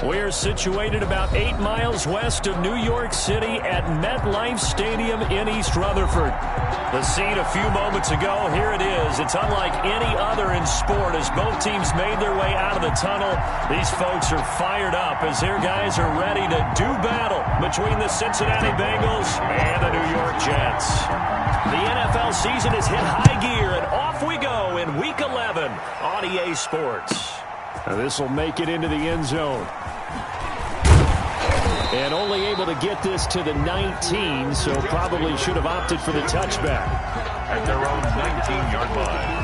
We're situated about 8 miles west of New York City at MetLife Stadium in East Rutherford. The scene a few moments ago, here it is. It's unlike any other in sport as both teams made their way out of the tunnel. These folks are fired up as their guys are ready to do battle between the Cincinnati Bengals and the New York Jets. The NFL season has hit high gear, and off we go in Week 11 on EA Sports. Now this will make it into the end zone. And only able to get this to the 19, so probably should have opted for the touchback. At their own 19-yard line.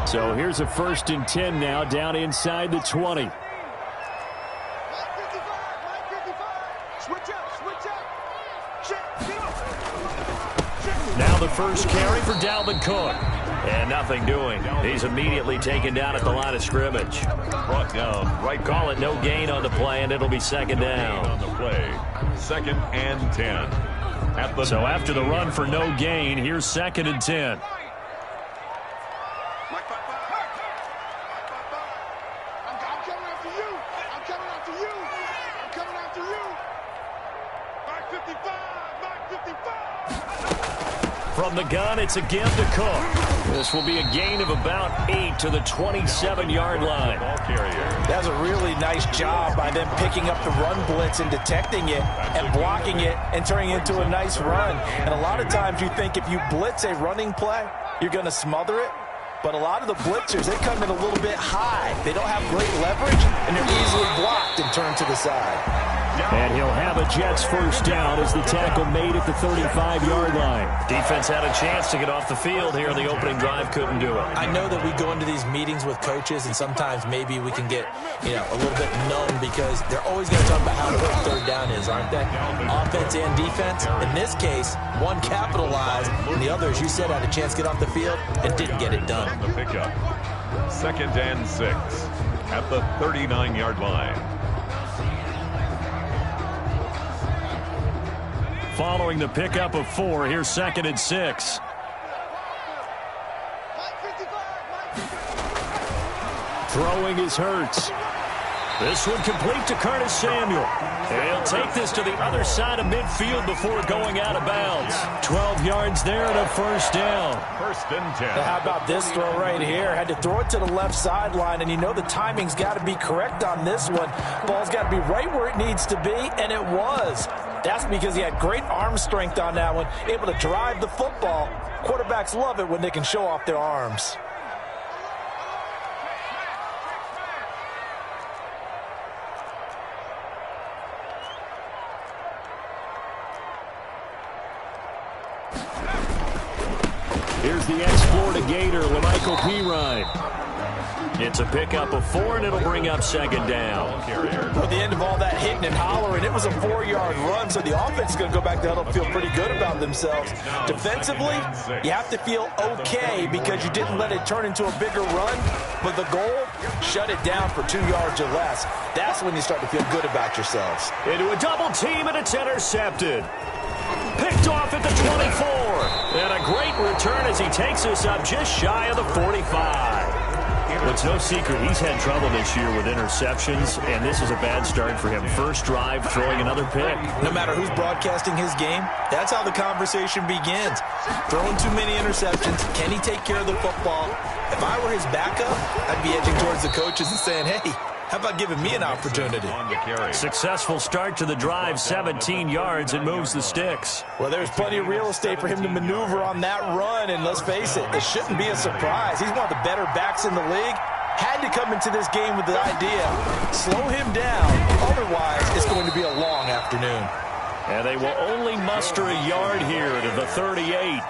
So here's a 1st and 10 now, down inside the 20. Now the first carry for Dalvin Cook. And nothing doing. He's immediately taken down at the line of scrimmage. Brought down. Right, call it no gain on the play, and it'll be second down. On the play, 2nd and 10. So after the run for no gain, here's 2nd and 10. From the gun, it's a give to Cook. This will be a gain of about 8 to the 27-yard line. That's a really nice job by them picking up the run blitz and detecting it and blocking it and turning it into a nice run. And a lot of times you think if you blitz a running play, you're going to smother it. But a lot of the blitzers, they come in a little bit high. They don't have great leverage, and they're easily blocked and turned to the side. And he'll have a Jets first down as the tackle made at the 35-yard line. Defense had a chance to get off the field here in the opening drive, couldn't do it. I know that we go into these meetings with coaches, and sometimes maybe we can get, a little bit numb because they're always going to talk about how important third down is, aren't they? Offense and defense. In this case, one capitalized, and the other, as you said, had a chance to get off the field and didn't get it done. The pickup, 2nd and 6 at the 39-yard line. Following the pickup of 4, here's 2nd and 6. Throwing is Hurts. This one complete to Curtis Samuel. He'll take this to the other side of midfield before going out of bounds. 12 yards there and a first down. 1st and 10. Now how about this throw right here? Had to throw it to the left sideline, and the timing's got to be correct on this one. Ball's got to be right where it needs to be, and it was. That's because he had great arm strength on that one, able to drive the football. Quarterbacks love it when they can show off their arms. Here's the ex-Florida Gator, Lamichael Pirine. It's a pickup of 4, and it'll bring up 2nd down. At the end of all that hitting and hollering, it was a 4-yard run, so the offense is going to go back to huddle and feel pretty good about themselves. Defensively, you have to feel okay because you didn't let it turn into a bigger run, but the goal, shut it down for 2 yards or less. That's when you start to feel good about yourselves. Into a double team, and it's intercepted. Picked off at the 24. And a great return as he takes us up just shy of the 45. It's no secret he's had trouble this year with interceptions, and this is a bad start for him. First drive, throwing another pick. No matter who's broadcasting his game, that's how the conversation begins. Throwing too many interceptions. Can he take care of the football? If I were his backup, I'd be edging towards the coaches and saying, hey, how about giving me an opportunity? Successful start to the drive, 17 yards, and moves the sticks. Well, there's plenty of real estate for him to maneuver on that run, and let's face it, it shouldn't be a surprise. He's one of the better backs in the league. Had to come into this game with the idea, slow him down, otherwise it's going to be a long afternoon. And they will only muster a yard here to the 38.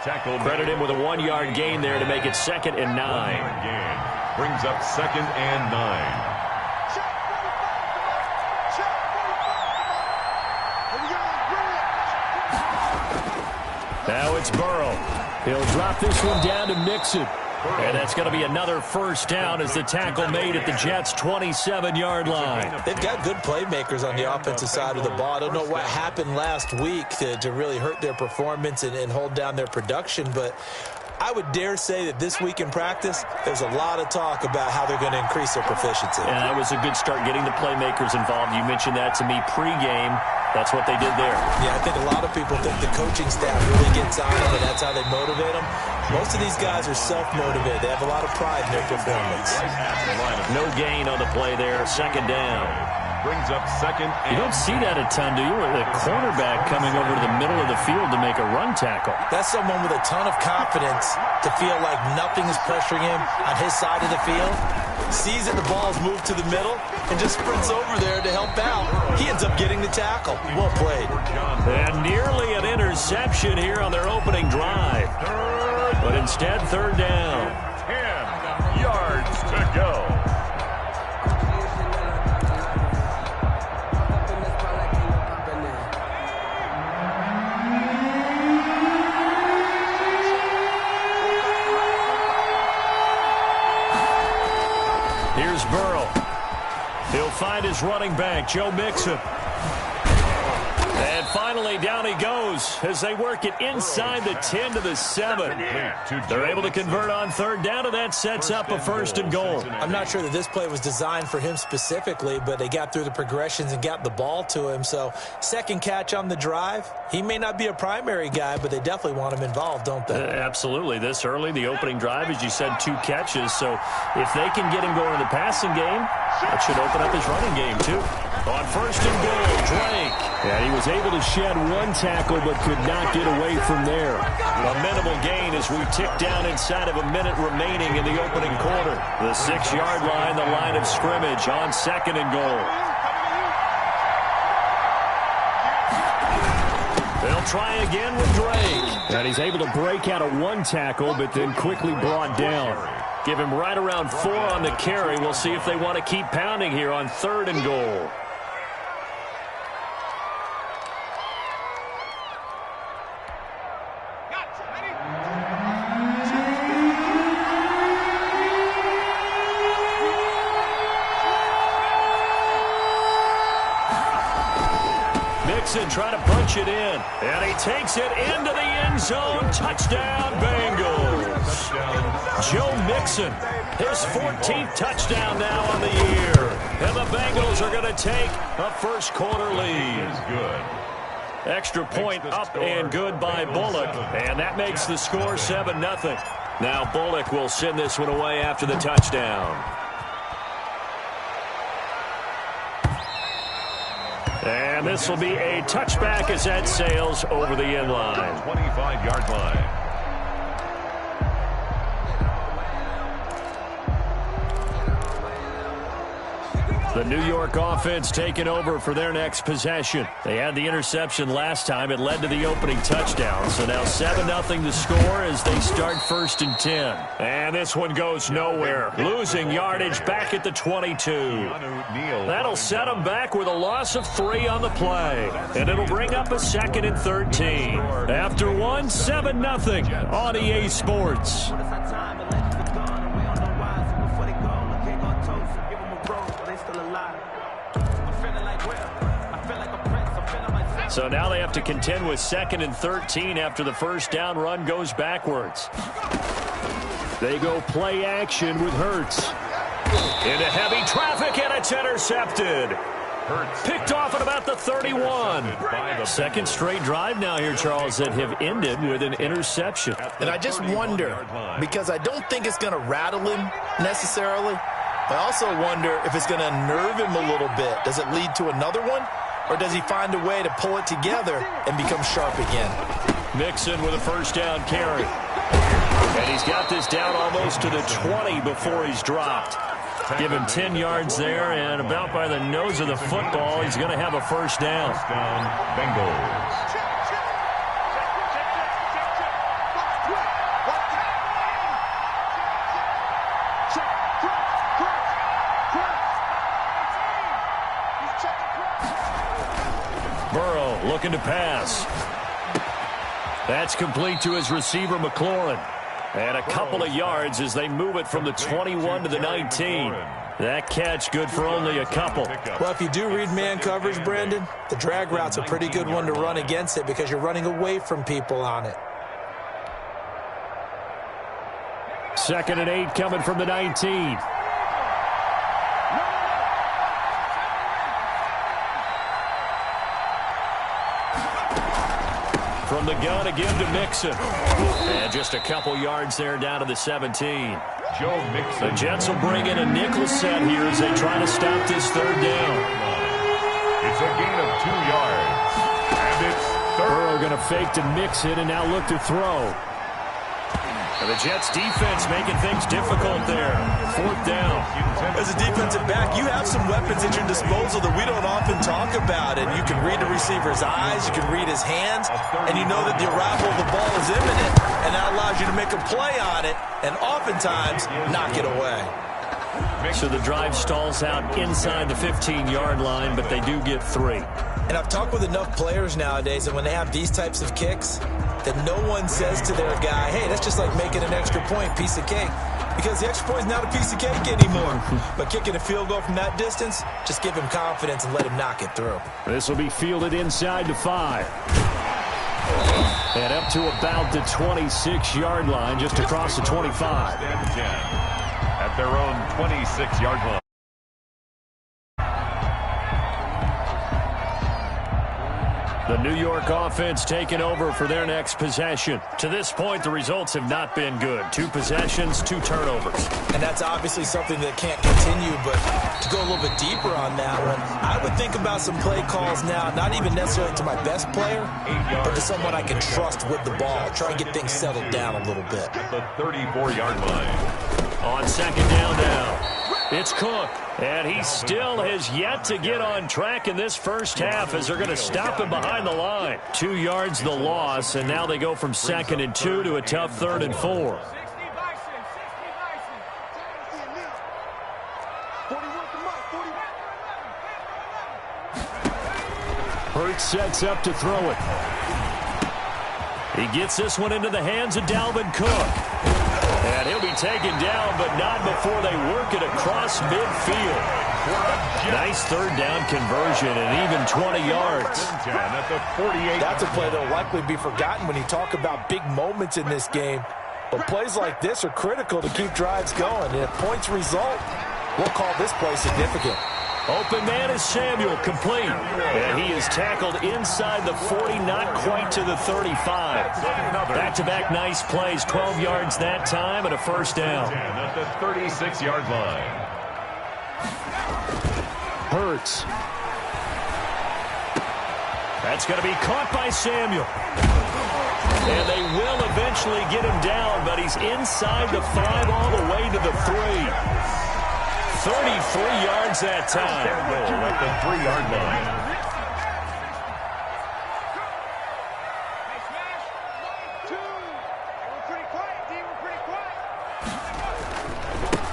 Credit him with a 1-yard gain there to make it 2nd and 9. Brings up 2nd and 9. Now it's Burrow. He'll drop this one down to Mixon. And that's going to be another first down as the tackle made at the Jets' 27-yard line. They've got good playmakers on the offensive side of the ball. I don't know what happened last week to really hurt their performance and hold down their production, but I would dare say that this week in practice, there's a lot of talk about how they're going to increase their proficiency. And that was a good start getting the playmakers involved. You mentioned that to me pregame. That's what they did there. Yeah, I think a lot of people think the coaching staff really gets on them, and that's how they motivate them. Most of these guys are self-motivated. They have a lot of pride in their performance. No gain on the play there. Second down. Brings up second. You don't see that a ton, do you? The cornerback coming over to the middle of the field to make a run tackle. That's someone with a ton of confidence to feel like nothing is pressuring him on his side of the field. Sees that the ball's moved to the middle and just sprints over there to help out. He ends up getting the tackle. Well played. And nearly an interception here on their opening drive. But instead, third down. 10 yards to go. Here's Burrow. He'll find his running back, Joe Mixon. And finally, down he goes as they work it inside the 10 to the 7. They're able to convert on third down, and that sets up a first and goal. I'm not sure that this play was designed for him specifically, but they got through the progressions and got the ball to him. So second catch on the drive. He may not be a primary guy, but they definitely want him involved, don't they? Absolutely. This early, the opening drive, as you said, 2 catches. So if they can get him going in the passing game, that should open up his running game, too. On first and goal, Drake. And he was able to shed 1 tackle but could not get away from there. A minimal gain as we tick down inside of a minute remaining in the opening quarter. The 6-yard line, the line of scrimmage on second and goal. They'll try again with Drake. And he's able to break out of 1 tackle but then quickly brought down. Give him right around 4 on the carry. We'll see if they want to keep pounding here on third and goal. Mixon trying to punch it in. And he takes it into the end zone. Touchdown, Bengals. Joe Mixon, his 14th touchdown now on the year. And the Bengals are going to take a first quarter lead. Good. Extra point up and good by Bullock. And that makes the score 7-0. Now Bullock will send this one away after the touchdown. And this will be a touchback as that sails over the end line. 25-yard line. The New York offense taking over for their next possession. They had the interception last time. It led to the opening touchdown. So now 7-0 the score as they start first and 10. And this one goes nowhere. Losing yardage back at the 22. That'll set them back with a loss of 3 on the play. And it'll bring up a second and 13. After 1, 7-0 on EA Sports. So now they have to contend with second and 13 after the first down run goes backwards. They go play action with Hurts. Into heavy traffic, and it's intercepted. Picked off at about the 31. Second straight drive now here, Charles, that have ended with an interception. And I just wonder, because I don't think it's going to rattle him necessarily. I also wonder if it's going to nerve him a little bit. Does it lead to another one? Or does he find a way to pull it together and become sharp again? Mixon with a first down carry. And he's got this down almost to the 20 before he's dropped. Give him 10 yards there, and about by the nose of the football, he's going to have a first down. Bengals. Burrow looking to pass. That's complete to his receiver, McLaurin. And a couple of yards as they move it from the 21 to the 19. That catch good for only a couple. Well, if you do read man coverage, Brandon, the drag route's a pretty good one to run against it because you're running away from people on it. 2nd and 8 coming from the 19. From the gun again to Mixon. And just a couple yards there down to the 17. Joe Mixon. The Jets will bring in a nickel set here as they try to stop this 3rd down. It's a gain of 2 yards. And it's 3rd. Burrow going to fake to Mixon and now look to throw. And the Jets defense making things difficult there. 4th down. As a defensive back, you have some weapons at your disposal that we don't often talk about. And you can read the receiver's eyes, you can read his hands, and you know that the arrival of the ball is imminent. And that allows you to make a play on it and oftentimes knock it away. So the drive stalls out inside the 15-yard line, but they do get 3. And I've talked with enough players nowadays that when they have these types of kicks, that no one says to their guy, hey, that's just like making an extra point, piece of cake. Because the extra point is not a piece of cake anymore. But kicking a field goal from that distance, just give him confidence and let him knock it through. This will be fielded inside the 5. And up to about the 26-yard line, just across the 25. At their own 26-yard line. The New York offense taking over for their next possession. To this point, the results have not been good. 2 possessions, 2 turnovers. And that's obviously something that can't continue, but to go a little bit deeper on that one, I would think about some play calls now, not even necessarily to my best player, but to someone I can trust with the ball. Try and get things settled down a little bit. At the 34-yard line. On 2nd down now. It's Cook, and he still has yet to get on track in this first half as they're going to stop him behind the line. 2 yards the loss, and now they go from 2nd and 2 to a tough 3rd and 4. Hurts sets up to throw it. He gets this one into the hands of Dalvin Cook. And he'll be taken down, but not before they work it across midfield. Nice 3rd down conversion and even 20 yards. At the 48. That's a play that will likely be forgotten when you talk about big moments in this game. But plays like this are critical to keep drives going. And if points result, we'll call this play significant. Open man is Samuel, complete. And he is tackled inside the 40, not quite to the 35. Back-to-back nice plays, 12 yards that time and a 1st down. At the 36-yard line. Hurts. That's going to be caught by Samuel. And they will eventually get him down, but he's inside the 5 all the way to the 3. 33 yards that time. At the 3-yard line.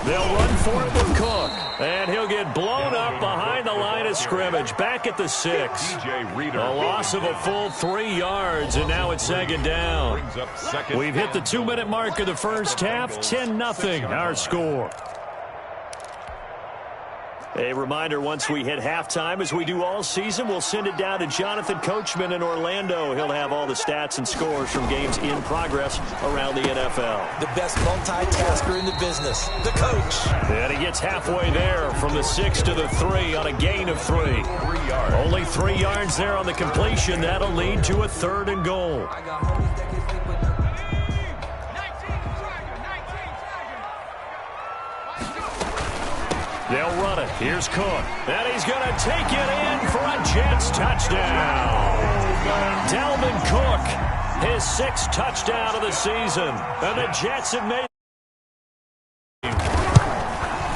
They'll run for it with Cook. And he'll get blown up behind the line of scrimmage. Back at the 6. A loss of a full 3 yards, and now it's 2nd down. We've hit the 2-minute mark of the first half. 10-0 our score. A reminder, once we hit halftime, as we do all season, we'll send it down to Jonathan Coachman in Orlando. He'll have all the stats and scores from games in progress around the NFL. The best multitasker in the business, the coach. And he gets halfway there from the 6 to the 3 on a gain of 3. 3 yards. Only 3 yards there on the completion. That'll lead to a 3rd and goal. They'll run it. Here's Cook. And he's going to take it in for a Jets touchdown. Dalvin Cook, his 6th touchdown of the season. And the Jets have made it.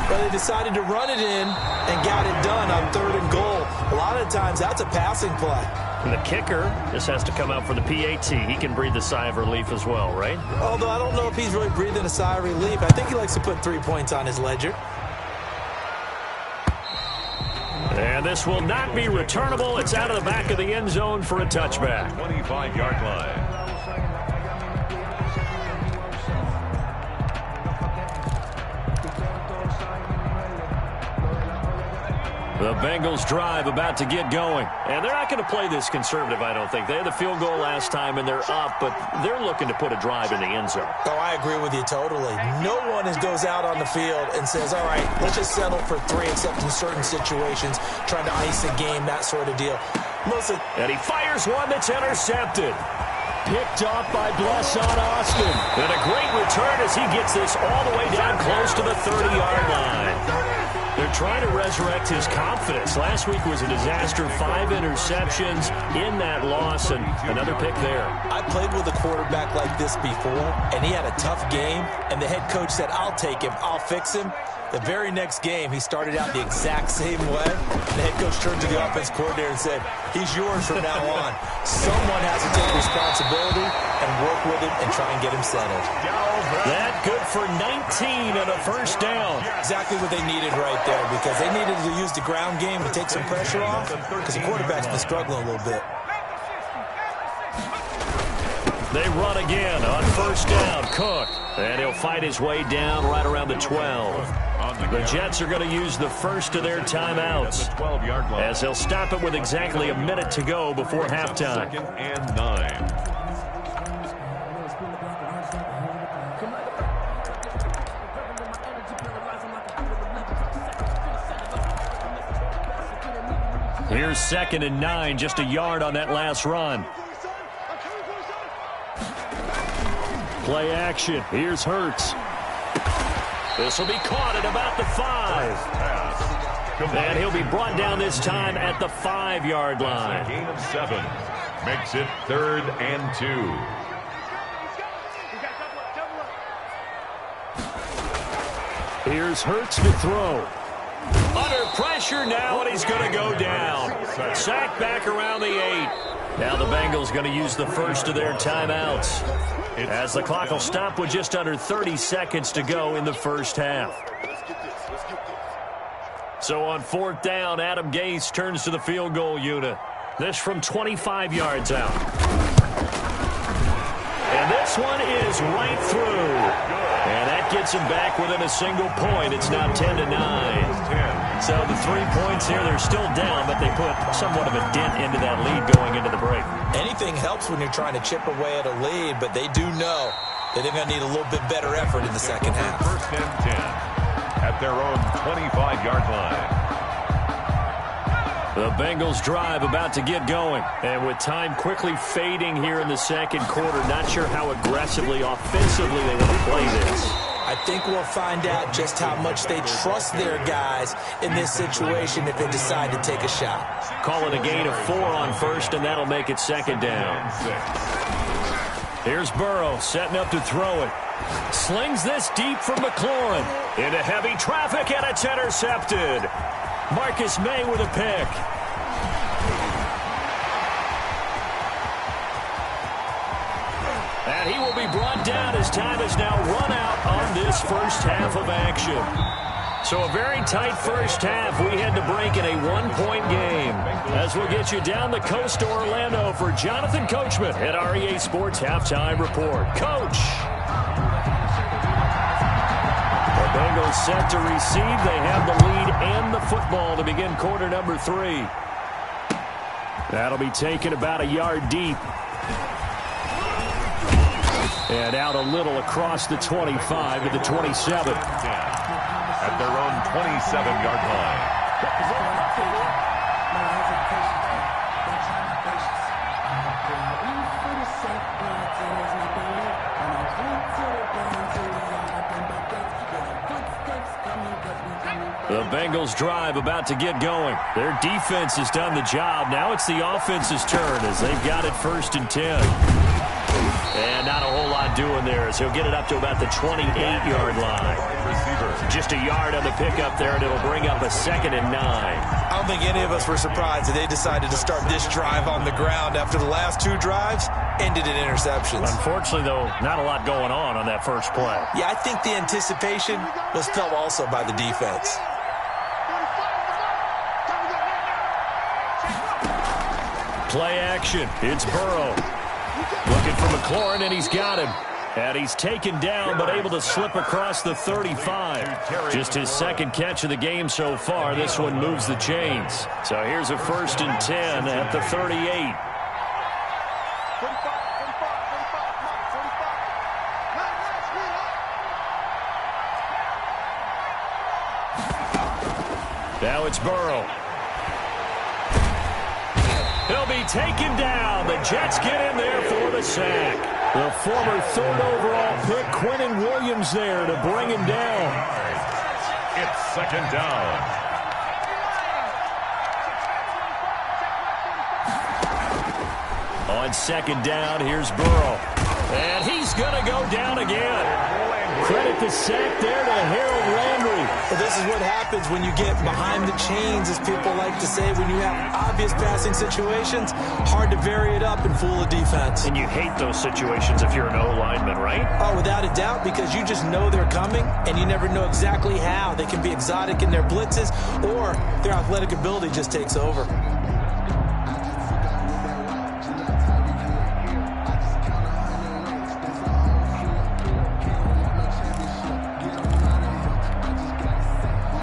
Well, they decided to run it in and got it done on 3rd and goal. A lot of times, that's a passing play. And the kicker just has to come out for the PAT. He can breathe a sigh of relief as well, right? Although I don't know if he's really breathing a sigh of relief. I think he likes to put 3 points on his ledger. And this will not be returnable. It's out of the back of the end zone for a touchback. 25-yard line. The Bengals drive about to get going. And they're not going to play this conservative, I don't think. They had the field goal last time, and they're up, but they're looking to put a drive in the end zone. Oh, I agree with you totally. No one goes out on the field and says, all right, let's just settle for 3, except in certain situations, trying to ice a game, that sort of deal. And he fires one that's intercepted. Picked off by Blesson Austin. And a great return as he gets this all the way down close to the 30-yard line. They're trying to resurrect his confidence. Last week was a disaster. 5 interceptions in that loss, and another pick there. I played with a quarterback like this before, and he had a tough game, and the head coach said, I'll take him, I'll fix him. The very next game, he started out the exact same way. The head coach turned to the offense coordinator and said, he's yours from now on. Someone has to take responsibility and work with him and try and get him settled. That good for 19 and a first down. Exactly what they needed right there, because they needed to use the ground game to take some pressure off, because the quarterback's been struggling a little bit. They run again on first down. Cook. And he'll fight his way down right around the 12. The Jets are going to use the first of their timeouts, as they'll stop it with exactly a minute to go before halftime. 2nd and 9. Here's 2nd and 9, just a yard on that last run. Play action. Here's Hurts. This will be caught at about the 5. And he'll be brought down this time at the 5-yard line. Gain of 7. Makes it 3rd and 2. Here's Hurts to throw. Under pressure now, and he's going to go down. Sacked back around the 8. Now the Bengals going to use the first of their timeouts, as the clock will stop with just under 30 seconds to go in the first half. So on 4th down, Adam Gase turns to the field goal unit. This from 25 yards out. And this one is right through. And that gets him back within a single point. It's now 10-9. So the 3 points here, they're still down, but they put somewhat of a dent into that lead going into the break. Anything helps when you're trying to chip away at a lead, but they do know that they're going to need a little bit better effort in the second half. 1st and 10 at their own 25-yard line. The Bengals drive about to get going. And with time quickly fading here in the second quarter, not sure how aggressively, offensively they want to play this. I think we'll find out just how much they trust their guys in this situation if they decide to take a shot. Call it a gain of 4 on first, and that'll make it 2nd down. Here's Burrow setting up to throw it. Slings this deep from McLaurin. Into heavy traffic, and it's intercepted. Marcus May with a pick. And he will be brought down as time has now run out on this first half of action. So a very tight first half. We head to break in a 1-point game, as we'll get you down the coast to Orlando for Jonathan Coachman at REA Sports Halftime Report. Coach. The Bengals set to receive. They have the lead and the football to begin quarter number 3. That'll be taken about a yard deep. And out a little across the 25 to the 27. At their own 27-yard line. The Bengals drive about to get going. Their defense has done the job. Now it's the offense's turn as they've got it 1st and 10. And not a whole lot doing there as he'll get it up to about the 28-yard line. Just a yard on the pickup there, and it'll bring up a 2nd and 9. I don't think any of us were surprised that they decided to start this drive on the ground after the last 2 drives ended in interceptions. Unfortunately, though, not a lot going on that first play. Yeah, I think the anticipation was felt also by the defense. Play action. It's Burrow. Looking for McLaurin, and he's got him. And he's taken down, but able to slip across the 35. Just his second catch of the game so far. This one moves the chains. So here's a 1st and 10 at the 38. Now it's Burrow. He'll be taken down. The Jets get in there for the sack. The former 3rd overall pick, Quinnen Williams, there to bring him down. It's 2nd down. On 2nd down, here's Burrow. And he's going to go down again. Credit the sack there to Harold Landry. Well, this is what happens when you get behind the chains, as people like to say. When you have obvious passing situations, hard to vary it up and fool a defense. And you hate those situations if you're an O-lineman, right? Oh, without a doubt, because you just know they're coming, and you never know exactly how. They can be exotic in their blitzes, or their athletic ability just takes over.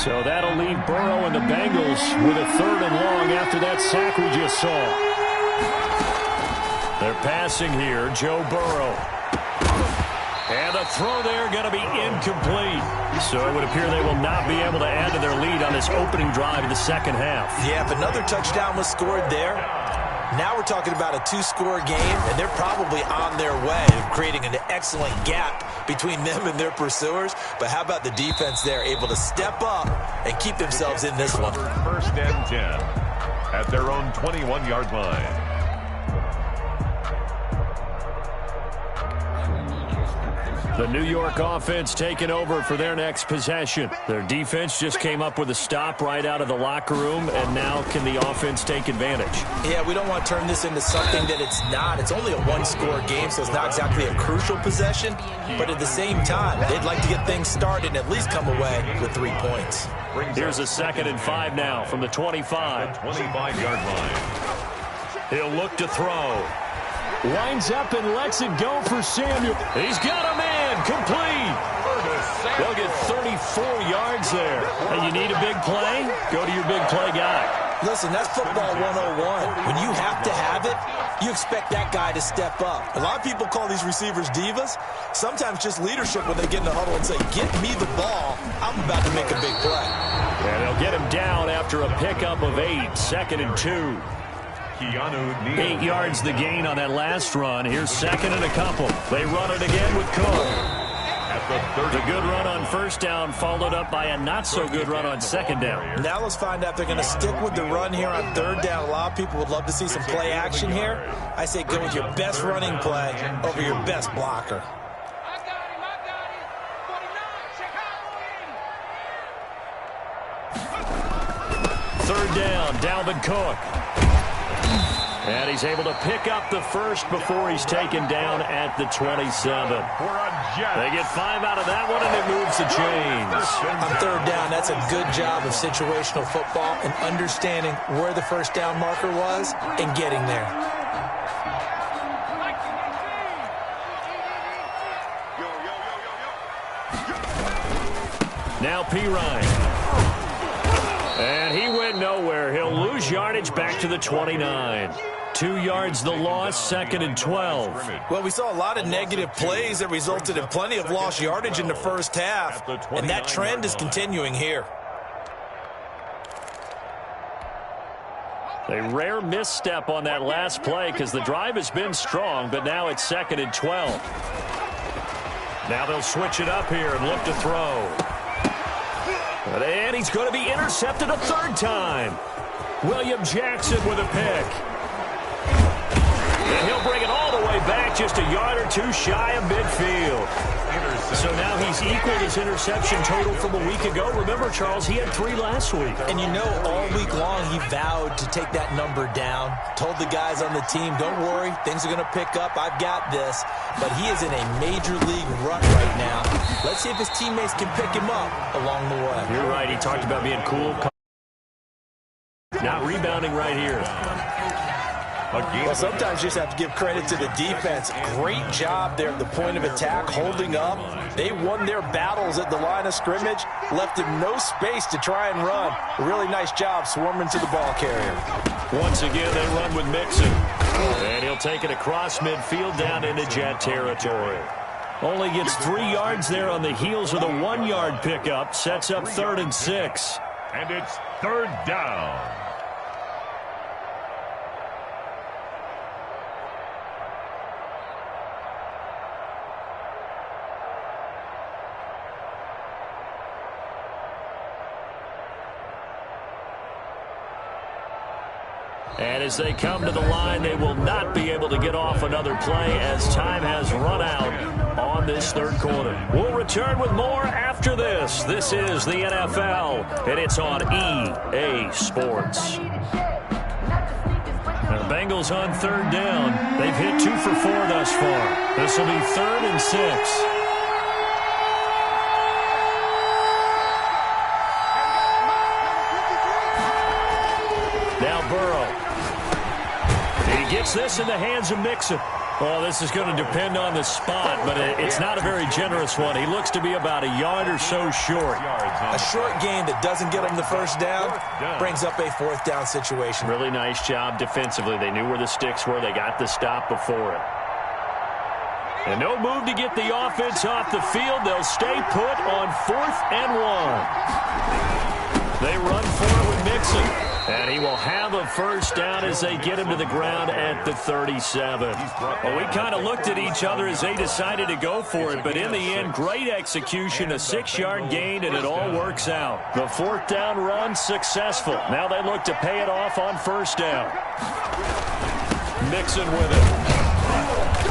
So that'll leave Burrow and the Bengals with a 3rd and long after that sack we just saw. They're passing here, Joe Burrow. And the throw there going to be incomplete. So it would appear they will not be able to add to their lead on this opening drive of the second half. Yeah, if another touchdown was scored there, now we're talking about a 2-score game, and they're probably on their way of creating an excellent gap between them and their pursuers. But how about the defense there, able to step up and keep themselves in this one? 1st and 10 at their own 21-yard line. The New York offense taking over for their next possession. Their defense just came up with a stop right out of the locker room, and now can the offense take advantage? Yeah, we don't want to turn this into something that it's not. It's only a 1-score game, so it's not exactly a crucial possession. But at the same time, they'd like to get things started and at least come away with 3 points. Here's a 2nd and 5 now from the 25. 25-yard line. He'll look to throw. Winds up and lets it go for Samuel. He's got a man, complete. They'll get 34 yards there. And you need a big play? Go to your big play guy. Listen, that's football 101. When you have to have it, you expect that guy to step up. A lot of people call these receivers divas. Sometimes just leadership when they get in the huddle and say, get me the ball. I'm about to make a big play. And they'll get him down after a pickup of 8, 2nd and 2. 8 yards the gain on that last run. Here's 2nd and a couple. They run it again with Cook. The good run on 1st down followed up by a not-so-good run on 2nd down. Now let's find out if they're going to stick with the run here on 3rd down. A lot of people would love to see some play action here. I say go with your best running play over your best blocker. Third down, Dalvin Cook. And he's able to pick up the first before he's taken down at the 27. They get 5 out of that one, and it moves the chains. On 3rd down, that's a good job of situational football and understanding where the 1st down marker was and getting there. Now Pirine. And he went nowhere. He'll lose yardage back to the 29. 2 yards the loss, 2nd and 12. Well, we saw a lot of negative plays that resulted in plenty of lost yardage in the first half, and that trend is continuing here. A rare misstep on that last play because the drive has been strong, but now it's 2nd and 12. Now they'll switch it up here and look to throw. And he's going to be intercepted a 3rd time. William Jackson with a pick. And he'll bring it all the way back just a yard or 2 shy of midfield. So now he's equaled his interception total from a week ago. Remember, Charles, he had 3 last week. And you know, all week long he vowed to take that number down. Told the guys on the team, don't worry, things are going to pick up. I've got this. But he is in a major league rut right now. Let's see if his teammates can pick him up along the way. You're right. He talked about being cool. Not rebounding right here. Well, sometimes you just have to give credit to the defense. Great job there at the point of attack, holding up. They won their battles at the line of scrimmage, left him no space to try and run. A really nice job swarming to the ball carrier. Once again, they run with Mixon. And he'll take it across midfield down into Jet territory. Only gets 3 yards there on the heels of the 1-yard pickup. Sets up 3rd and 6. And it's 3rd down. And as they come to the line, they will not be able to get off another play as time has run out on this 3rd quarter. We'll return with more after this. This is the NFL, and it's on EA Sports. The Bengals on 3rd down. They've hit 2 for 4 thus far. This will be 3rd and 6. Now Burrow. He gets this in the hands of Mixon. Well, this is going to depend on the spot, but it's not a very generous one. He looks to be about a yard or so short. A short gain that doesn't get him the 1st down brings up a 4th down situation. Really nice job defensively. They knew where the sticks were. They got the stop before it. And no move to get the offense off the field. They'll stay put on 4th and 1. They run forward with Mixon. And he will have a 1st down as they get him to the ground at the 37. Well, we kind of looked at each other as they decided to go for it. But in the end, great execution, a 6-yard gain, and it all works out. The 4th down run successful. Now they look to pay it off on 1st down. Mixon with it.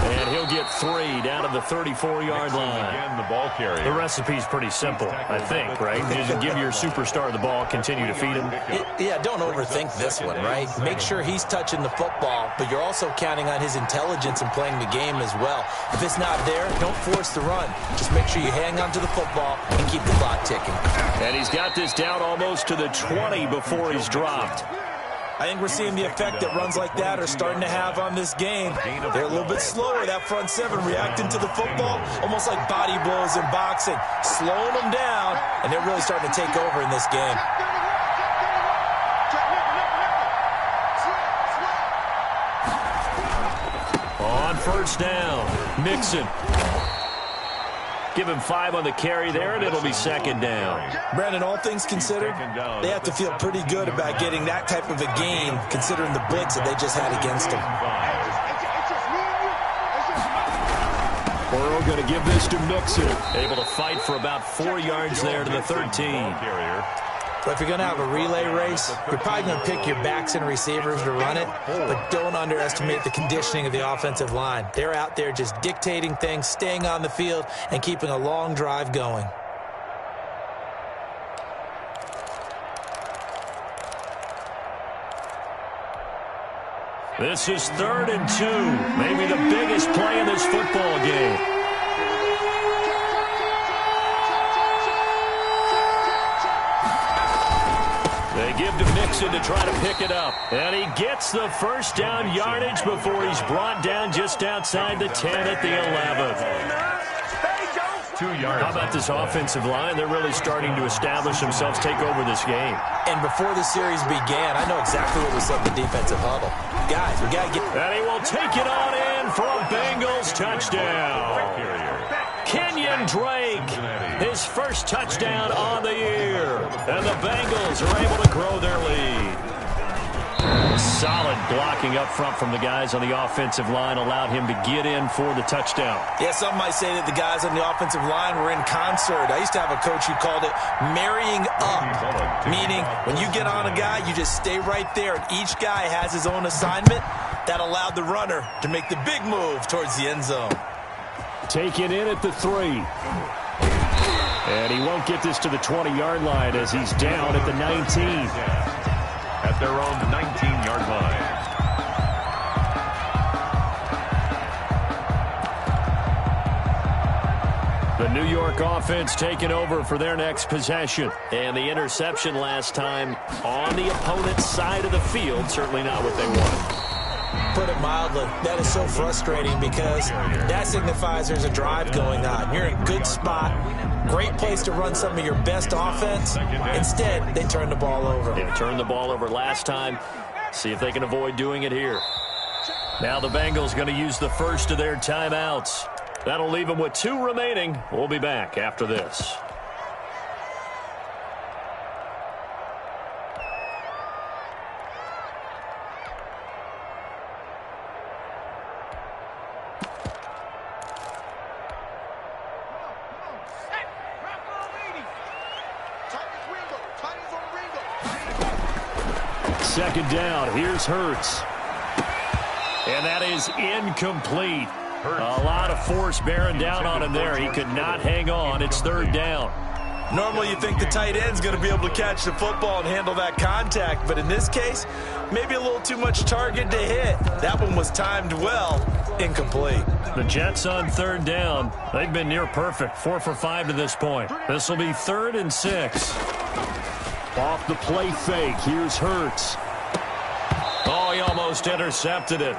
And he'll get 3 down to the 34-yard line. Again, the ball carrier. The recipe's pretty simple, I think, right? You just give your superstar the ball, continue to feed him. Yeah, don't overthink this one, right? Make sure he's touching the football, but you're also counting on his intelligence in playing the game as well. If it's not there, don't force the run. Just make sure you hang on to the football and keep the clock ticking. And he's got this down almost to the 20 before he's dropped. I think we're seeing the effect that runs like that are starting to have on this game. They're a little bit slower, that front 7, reacting to the football, almost like body blows in boxing, slowing them down, and they're really starting to take over in this game. On 1st down, Mixon. Give him 5 on the carry there, and it'll be 2nd down. Brandon, all things considered, they have to feel pretty good about getting that type of a gain, considering the blitz that they just had against them. Burrow going to give this to Mixon. Able to fight for about 4 yards there to the 13. But if you're going to have a relay race, you're probably going to pick your backs and receivers to run it, but don't underestimate the conditioning of the offensive line. They're out there just dictating things, staying on the field, and keeping a long drive going. This is 3rd and 2, maybe the biggest play in this football game. They give to Mixon to try to pick it up. And he gets the 1st down yardage before he's brought down just outside the 10 at the 11. 2 yards. How about this offensive line? They're really starting to establish themselves, take over this game. And before the series began, I know exactly what we said in the defensive huddle. Guys, we got to get... And he will take it on in for a Bengals touchdown. Kenyon Drake, his 1st touchdown on the year. And the Bengals are able to grow their lead. Solid blocking up front from the guys on the offensive line allowed him to get in for the touchdown. Yeah, some might say that the guys on the offensive line were in concert. I used to have a coach who called it marrying up, meaning when you get on a guy, you just stay right there, and each guy has his own assignment. That allowed the runner to make the big move towards the end zone. Taken in at the 3. And he won't get this to the 20-yard line as he's down at the 19. At their own 19-yard line. The New York offense taking over for their next possession. And the interception last time on the opponent's side of the field, certainly not what they wanted. put it mildly. That is so frustrating because that signifies there's a drive going on. You're in a good spot, great place to run some of your best offense. Instead, they turn the ball over. They turned the ball over last time. See if they can avoid doing it here. Now the Bengals going to use the first of their timeouts. That'll leave them with 2 remaining. We'll be back after this. Second down. Here's Hurts. And that is incomplete. A lot of force bearing down on him there. He could not hang on. It's third down. Normally you think the tight end's going to be able to catch the football and handle that contact, but in this case, maybe a little too much target to hit. That one was timed well. Incomplete. The Jets on third down. They've been near perfect. 4 for 5 to this point. This will be 3rd and 6. Off the play fake. Here's Hurts. Oh, he almost intercepted it.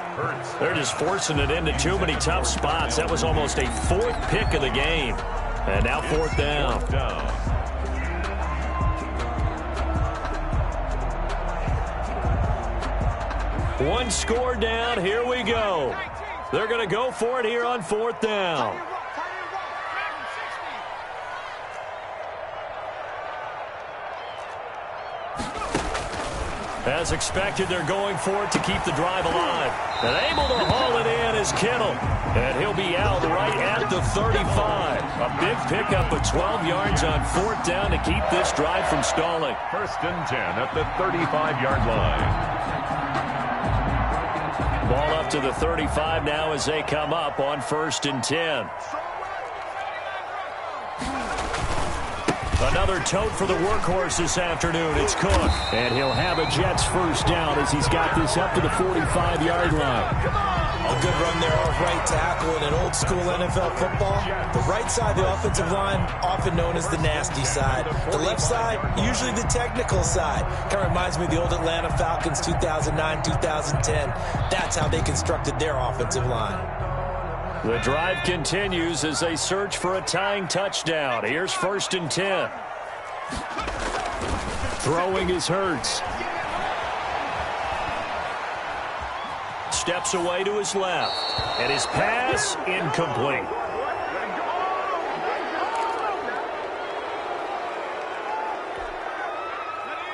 They're just forcing it into too many tough spots. That was almost a 4th pick of the game. And now 4th down. One score down. Here we go. They're going to go for it here on 4th down. As expected, they're going for it to keep the drive alive. And able to haul it in is Kittle. And he'll be out right at the 35. A big pickup of 12 yards on 4th down to keep this drive from stalling. 1st and 10 at the 35-yard line. Ball up to the 35 now as they come up on 1st and 10. Another tote for the workhorse this afternoon. It's Cook. And he'll have a Jets first down as he's got this up to the 45-yard line. A good run there off right tackle in an old-school NFL football. The right side of the offensive line, often known as the nasty side. The left side, usually the technical side. Kind of reminds me of the old Atlanta Falcons 2009, 2010. That's how they constructed their offensive line. The drive continues as they search for a tying touchdown. Here's 1st and 10. Throwing is Hurts. Steps away to his left. And his pass incomplete.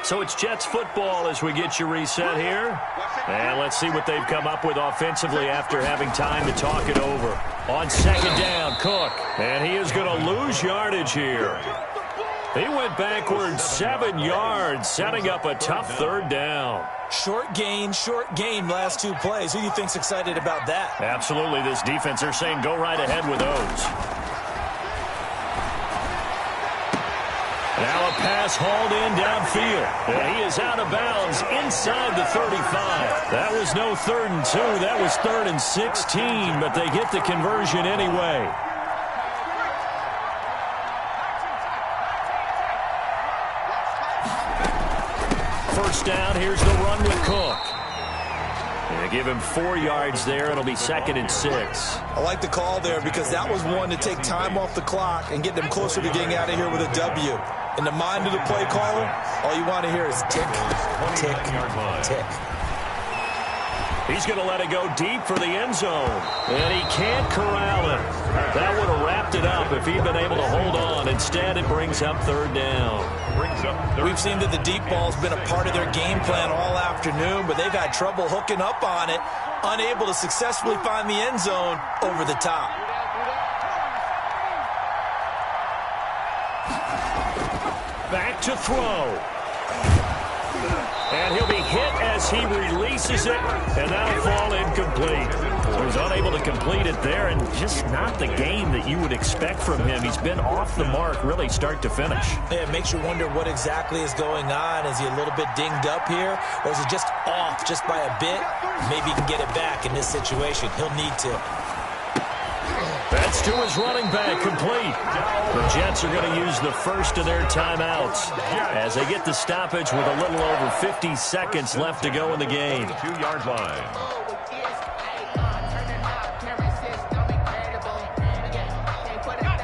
So it's Jets football as we get you reset here. And let's see what they've come up with offensively after having time to talk it over. On 2nd down, Cook. And he is going to lose yardage here. He went backwards 7 yards, setting up a tough 3rd down. Short gain last 2 plays. Who do you think's excited about that? Absolutely, this defense, they're saying go right ahead with those. Now a pass hauled in downfield. And he is out of bounds inside the 35. That was no 3rd and 2. That was 3rd and 16, but they get the conversion anyway. First down, here's the run with Cook. They give him 4 yards there. It'll be 2nd and 6. I like the call there because that was one to take time off the clock and get them closer to getting out of here with a W. In the mind of the play caller, all you want to hear is tick, tick, tick. He's going to let it go deep for the end zone. And he can't corral it. That would have wrapped it up if he'd been able to hold on. Instead, it brings up 3rd down. We've seen that the deep ball's been a part of their game plan all afternoon, but they've had trouble hooking up on it, unable to successfully find the end zone over the top. Back to throw. And he'll be hit as he releases it, and that'll fall incomplete. So he's unable to complete it there, and just not the game that you would expect from him. He's been off the mark, really start to finish. Yeah, it makes you wonder what exactly is going on. Is he a little bit dinged up here, or is he just off just by a bit? Maybe he can get it back in this situation. He'll need to. That's to his running back, complete. The Jets are going to use the first of their timeouts as they get the stoppage with a little over 50 seconds left to go in the game. 2-yard line.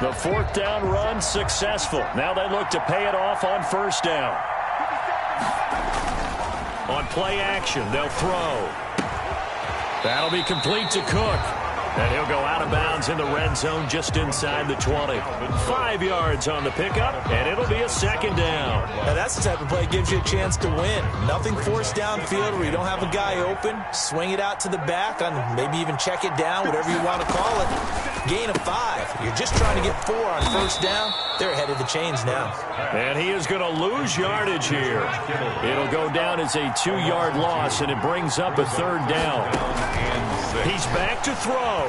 The fourth down run successful. Now they look to pay it off on first down. On play action, they'll throw. That'll be complete to Cook. And he'll go out of bounds in the red zone just inside the 20. 5 yards on the pickup, and it'll be a second down. Now that's the type of play that gives you a chance to win. Nothing forced downfield where you don't have a guy open. Swing it out to the back, on maybe even check it down, whatever you want to call it. Gain of 5. You're just trying to get 4 on first down. They're ahead of the chains now. And he is going to lose yardage here. It'll go down as a 2-yard loss, and it brings up a third down. He's back to throw.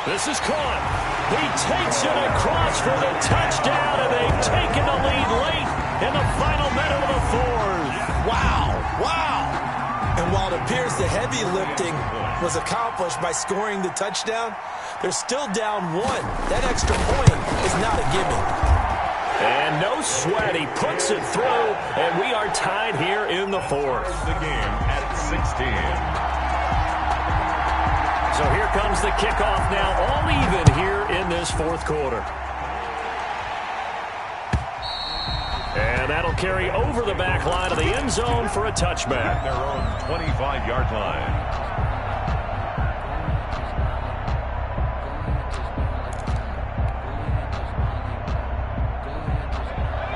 This is caught. He takes it across for the touchdown, and they've taken the lead late in the final minute of the fourth. Wow, wow. And while it appears the heavy lifting was accomplished by scoring the touchdown, they're still down 1. That extra point is not a gimme. And no sweat. He puts it through, and we are tied here in the fourth. The game at 16. So here comes the kickoff now, all even here in this fourth quarter. And that'll carry over the back line of the end zone for a touchback. At their own 25-yard line.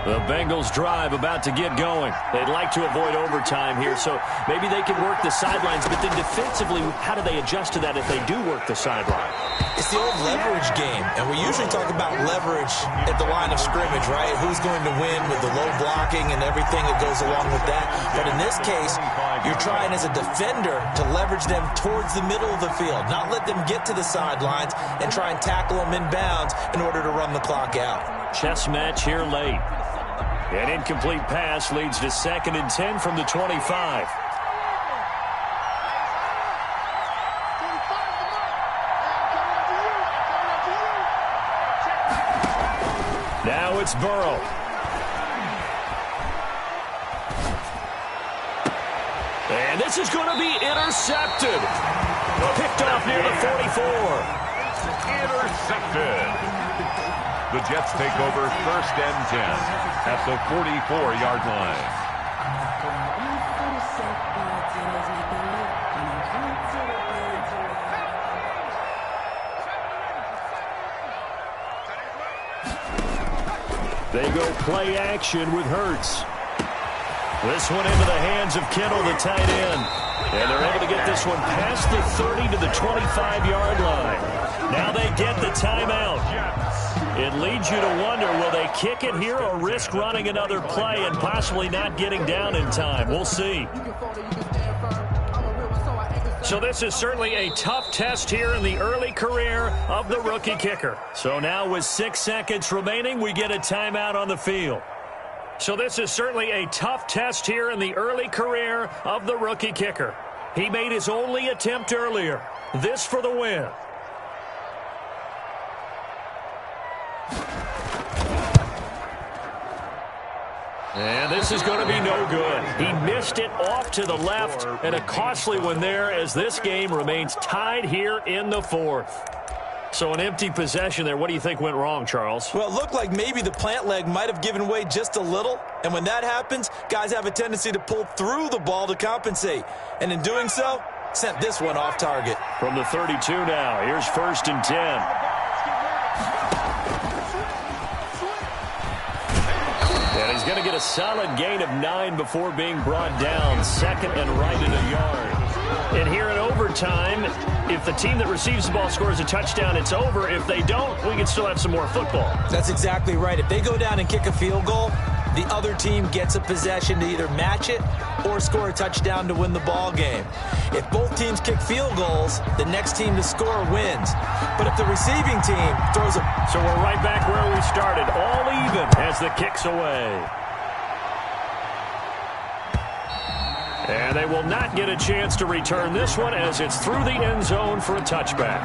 The Bengals drive about to get going. They'd like to avoid overtime here, so maybe they can work the sidelines, but then defensively, how do they adjust to that if they do work the sideline? It's the old leverage game, and we usually talk about leverage at the line of scrimmage, right? Who's going to win with the low blocking and everything that goes along with that. But in this case, you're trying as a defender to leverage them towards the middle of the field, not let them get to the sidelines and try and tackle them in bounds in order to run the clock out. Chess match here late. An incomplete pass leads to 2nd and 10 from the 25. Now it's Burrow. And this is going to be intercepted. Picked off near the 44. Intercepted. The Jets take over 1st and 10 at the 44-yard line. They go play action with Hurts. This one into the hands of Kittle, the tight end. And they're able to get this one past the 30 to the 25-yard line. Now they get the timeout. It leads you to wonder, will they kick it here or risk running another play and possibly not getting down in time? We'll see. So this is certainly a tough test here in the early career of the rookie kicker. So now with 6 seconds remaining, we get a timeout on the field. So this is certainly a tough test here in the early career of the rookie kicker. He made his only attempt earlier. This for the win. And this is going to be no good. He missed it off to the left, and a costly one there as this game remains tied here in the fourth. So an empty possession there. What do you think went wrong, Charles? Well, it looked like maybe the plant leg might have given way just a little, and when that happens, guys have a tendency to pull through the ball to compensate, and in doing so, sent this one off target. From the 32 now, here's 1st and 10. And he's going to get a solid gain of 9 before being brought down. 2nd and right in a yard. And here in overtime, if the team that receives the ball scores a touchdown, it's over. If they don't, we can still have some more football. That's exactly right. If they go down and kick a field goal, the other team gets a possession to either match it or score a touchdown to win the ball game. If both teams kick field goals, the next team to score wins. But if the receiving team throws a... So we're right back where we started, all even as the kick's away. And they will not get a chance to return this one as it's through the end zone for a touchback.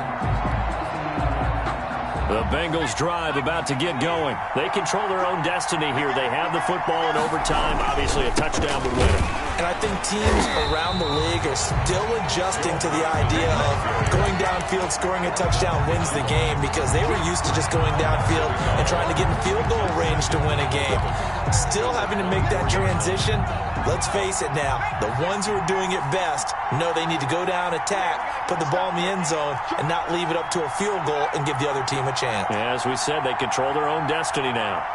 The Bengals drive about to get going. They control their own destiny here. They have the football in overtime. Obviously, a touchdown would win it. And I think teams around the league are still adjusting to the idea of going downfield, scoring a touchdown wins the game, because they were used to just going downfield and trying to get in field goal range to win a game. Still having to make that transition. Let's face it now, the ones who are doing it best know they need to go down, attack, put the ball in the end zone, and not leave it up to a field goal and give the other team a chance. As we said, they control their own destiny now.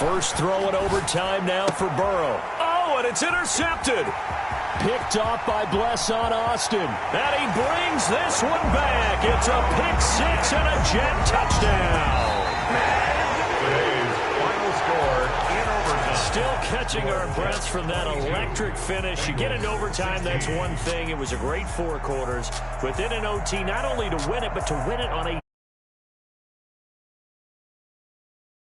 First throw in overtime now for Burrow. Oh, and it's intercepted. Picked off by Blesson Austin. And he brings this one back. It's a pick six and a Jet touchdown. Today's final score in overtime. Still catching our breaths from that electric finish. You get into overtime, that's one thing. It was a great 4 quarters. Within an OT, not only to win it, but to win it on a